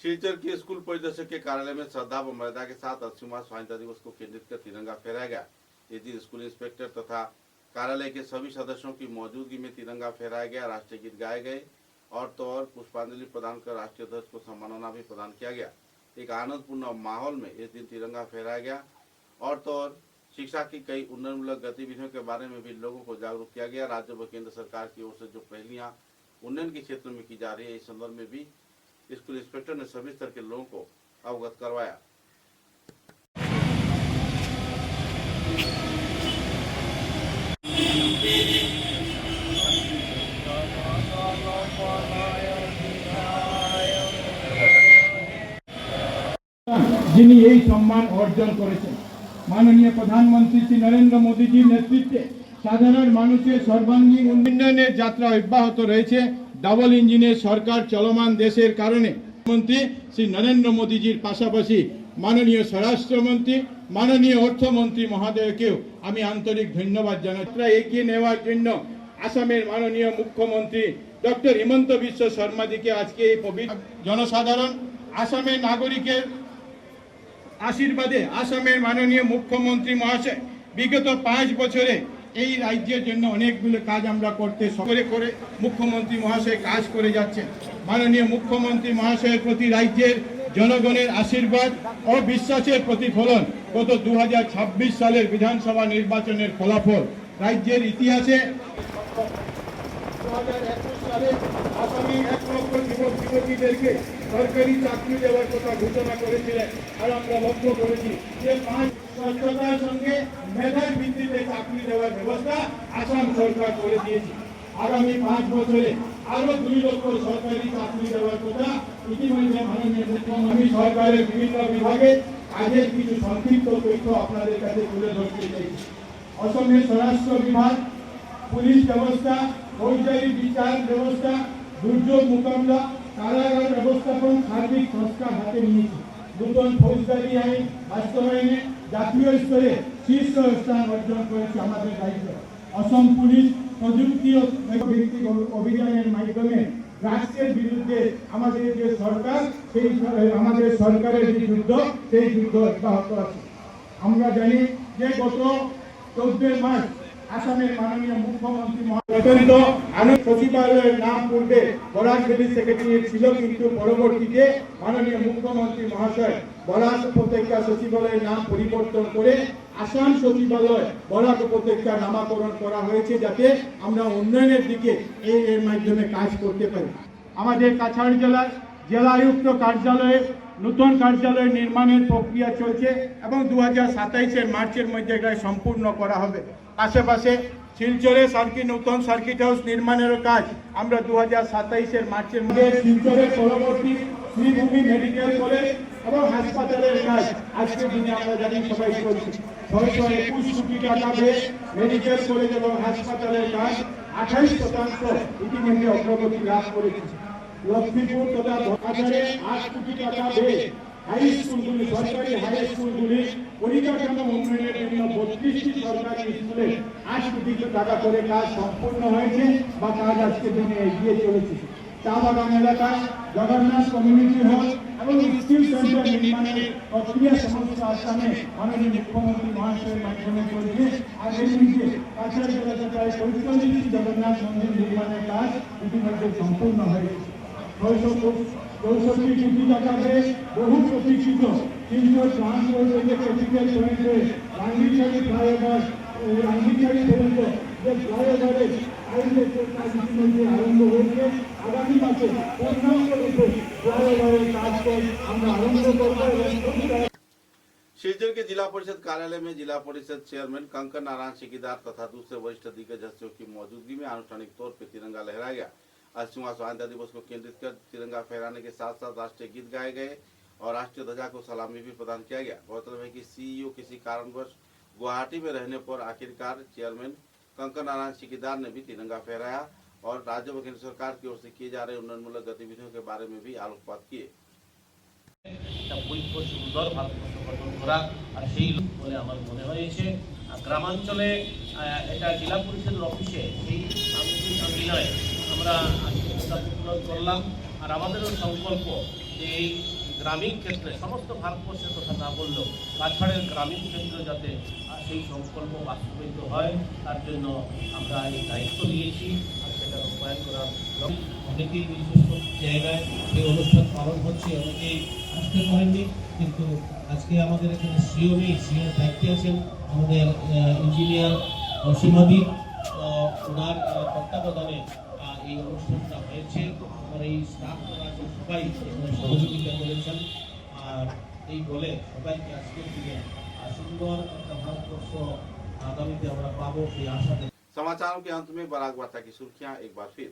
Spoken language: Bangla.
शिलचर के स्कूल परिदर्शक के कार्यालय में श्रद्धा व मर्यादा के साथ 80वां स्वाधीनता दिवस को केंद्रित कर तिरंगा फहराया गया। इस दिन स्कूल इंस्पेक्टर तथा कार्यालय के सभी सदस्यों की मौजूदगी में तिरंगा फहराया गया, राष्ट्रीय गीत गाए गए और तो और पुष्पांजलि प्रदान कर राष्ट्रीय ध्वज को सम्मानना भी प्रदान किया गया। एक आनंदपूर्ण माहौल में इस दिन तिरंगा फहराया गया और तो और शिक्षा की कई उन्नयनमूलक गतिविधियों के बारे में भी लोगों को जागरूक किया गया। राज्य व केंद्र सरकार की ओर से जो पहलियां उन्नयन के क्षेत्र में की जा रही है, इस संदर्भ में भी स्कूल इंस्पेक्टर ने सभी स्तर के लोगों को अवगत करवाया। যিনি এই সম্মান অর্জন করেছেন, মাননীয় প্রধানমন্ত্রী শ্রী নরেন্দ্র মোদীজির নেতৃত্বে সাধারণ মানুষের সর্বাঙ্গীন উন্নয়নের যাত্রা অব্যাহত রয়েছে। ডাবল ইঞ্জিনের সরকার চলমান দেশের কারণে মন্ত্রী শ্রী নরেন্দ্র মোদীজির পাশাপাশি মাননীয় স্বরাষ্ট্রমন্ত্রী, মাননীয় অর্থমন্ত্রী মহোদয়কেও আমি আন্তরিক ধন্যবাদ জানাই। এগিয়ে নেওয়ার জন্য আসামের মাননীয় মুখ্যমন্ত্রী ডক্টর হিমন্ত বিশ্ব শর্মাজিকে আজকে এই পবিত্র জনসাধারণ আসামের নাগরিকের আশীর্বাদে আসামের মাননীয় মুখ্যমন্ত্রী মহাশয় বিগত 5 বছরে এই রাজ্যের জন্য অনেকগুলো কাজ আমরা করতে সফরে করে মুখ্যমন্ত্রী মহাশয় কাজ করে যাচ্ছেন। মাননীয় মুখ্যমন্ত্রী মহাশয়ের প্রতি রাজ্যের জনগণের আশীর্বাদ ও বিশ্বাসের প্রতিফলন গত 2026 সালের বিধানসভা নির্বাচনের ফলাফল রাজ্যের ইতিহাসে 2021 সালে আসামে 1 লক্ষ যুবক-যুবতীদেরকে সরকারি চাকরি দেওয়ার কথা ঘোষণা করেছিলেন। আর আমরা লক্ষ্য করেছি যে 5 স্বচ্ছতার সঙ্গে মেধার ভিত্তিতে চাকরি দেওয়ার ব্যবস্থা আসাম সরকার করে দিয়েছে। আগামী 5 বছরে আরো 2 লক্ষ সরকারি চাকরি দেওয়ার কথা ইতিমধ্যে মাননীয় মুখ্যমন্ত্রী সরকারের বিভিন্ন বিভাগে কাজের কিছু সংক্ষিপ্ত তথ্য আপনাদের কাছে তুলে ধরতে চাইছি। অসমের স্বরাষ্ট্র বিভাগ, পুলিশ ব্যবস্থা, ফৌজদারি বিচার ব্যবস্থা, দুর্যোগ মোকাবিলা, কারাগার ব্যবস্থাপন সার্বিক সংস্কার হাতে নিয়েছে। নতুন ফৌজদারি আইন বাস্তবায়নে জাতীয় স্তরে শীর্ষ স্থান অর্জন করেছে আমাদের রাজ্য। অসম পুলিশ প্রযুক্তি ও ভিত্তিক অভিযানের মাধ্যমে রাষ্ট্রের বিরুদ্ধে আমাদের যে সরকার, সেই আমাদের সরকারের যে যুদ্ধ, সেই যুদ্ধ অব্যাহত আছে। আমরা জানি যে গত 14 মার্চ আসামের মাননীয় মুখ্যমন্ত্রী সচিবালয়ের নাম পূর্বে বরাকভেলি সেক্রেটারিয়েট ছিল, কিন্তু পরবর্তীতে মাননীয় মুখ্যমন্ত্রী মহাশয় বরাক উপত্যকা সচিবালয়ের নাম পরিবর্তন করে আসাম সচিবালয় বরাক উপত্যকা নামকরণ করা হয়েছে, যাতে আমরা উন্নয়নের দিকে এর মাধ্যমে কাজ করতে পারি। আমাদের কাছাড় জেলার জেলা আয়ুক্ত কার্যালয়ে নতুন কার্যালয় নির্মাণের প্রক্রিয়া চলছে এবং 2027 মার্চের মধ্যে এটা সম্পূর্ণ করা হবে। পাশাপাশি শিলচরে নতুন সার্কিট হাউস নির্মাণের কাজ আমরা 2027 মার্চের মধ্যে শিলচরের পরবর্তী শ্রীভূমি মেডিকেল কলেজ এবং হাসপাতালের কাজ আজকের দিনে আমরা জানি সবাই করছি। 621 কোটি টাকা ব্যয়ে মেডিকেল কলেজ এবং হাসপাতালের কাজ 28% ইতিমধ্যে অগ্রগতি লাভ করেছে। লক্ষ্মীপুর তথা কাছাড়ে 8 কোটি টাকা ব্যয়ে হাই স্কুলগুলি, সরকারি হাই স্কুলগুলি পরিকাঠামো উন্নয়নের জন্য 32টি সরকারি স্কুলে 8 কোটি টাকা করে কাজ সম্পূর্ণ হয়েছে বা কাজ আজকের দিনে এগিয়ে চলেছে। চা বাগান এলাকায় গভর্নেন্স কমিউনিটি হল এবং স্কিল সেন্টার নির্মাণের প্রক্রিয়া সমস্ত আসামে মাননীয় মুখ্যমন্ত্রী মহাশয়ের মাধ্যমে চলছে। আর এর নিচে কাছাড় জেলাতে প্রায় 45টি জগন্নাথ মন্দির নির্মাণের কাজ ইতিমধ্যে সম্পূর্ণ হয়েছে। 64 কোটি টাকা ব্যয়ে বহু প্রতীক্ষিত শিলচর ট্রান্স রোড থেকে ক্রিটিক্যাল পয়েন্টে রাঙ্গিছড়ি ফ্লাইওভার, রাঙ্গিছড়ি পর্যন্ত যে ফ্লাইওভারের কাজ ইতিমধ্যে আরম্ভ হয়েছে। আগামী মাসে পূর্ণাঙ্গ রূপে ফ্লাইওভারের কাজ আমরা আরম্ভ করব। शिलचर के जिला परिषद कार्यालय में जिला परिषद चेयरमैन कंकर नारायण सिकीदार तथा दूसरे वरिष्ठ दिग्गज हस्तियों की मौजूदगी में आनुष्ठानिक तौर पर तिरंगा लहराया गया। 80वां स्वाधीनता दिवस को केंद्रित कर तिरंगा फहराने के साथ साथ राष्ट्रीय गीत गाए गए और राष्ट्रीय ध्वजा को सलामी भी प्रदान किया गया। गौरतलब है कि सीईओ किसी कारणवश गुवाहाटी में रहने पर आखिरकार चेयरमैन कंकर नारायण सिकीदार ने भी तिरंगा फहराया और राज्य व केंद्र सरकार की ओर से किए जा रहे उन्नयनमूलक गतिविधियों के बारे में भी आलोकपात किए। সুন্দর ভারতবর্ষ গঠন করা আর সেই বলে আমার মনে হয়েছে। গ্রামাঞ্চলে এটা জেলা পরিষদের অফিসে এই সাংস্কৃতিক বিনয় আমরা আজকে পূরণ করলাম। আর আমাদেরও সংকল্প যে এই গ্রামীণ ক্ষেত্রে সমস্ত ভারতবর্ষের কথা না বললেও কাছাড়ের গ্রামীণ ক্ষেত্রে যাতে সেই সংকল্প বাস্তবায়িত হয় তার জন্য আমরা এই দায়িত্ব নিয়েছি আর সেটা রূপায়ণ করার অনেকেই বিশেষ জায়গায় এই অনুষ্ঠান পালন হচ্ছে, অনেকেই আসতে পারেননি, কিন্তু আজকে আমাদের এখানে সিও নেই, সিওর দায়িত্বে আছেন আমাদের ইঞ্জিনিয়ার সীমাদি, ওনার তত্ত্বাবধানে এই অনুষ্ঠানটা হয়েছে। আমার এই স্টাফরা সবাই এখানে সহযোগিতা করেছেন। আর এই বলে সবাইকে আজকের দিনে সুন্দর একটা ভারতবর্ষ আগামীতে আমরা পাবো সেই আশা। समाचारों के अंत में बराक वार्ता की सुर्खियां एक बार फिर।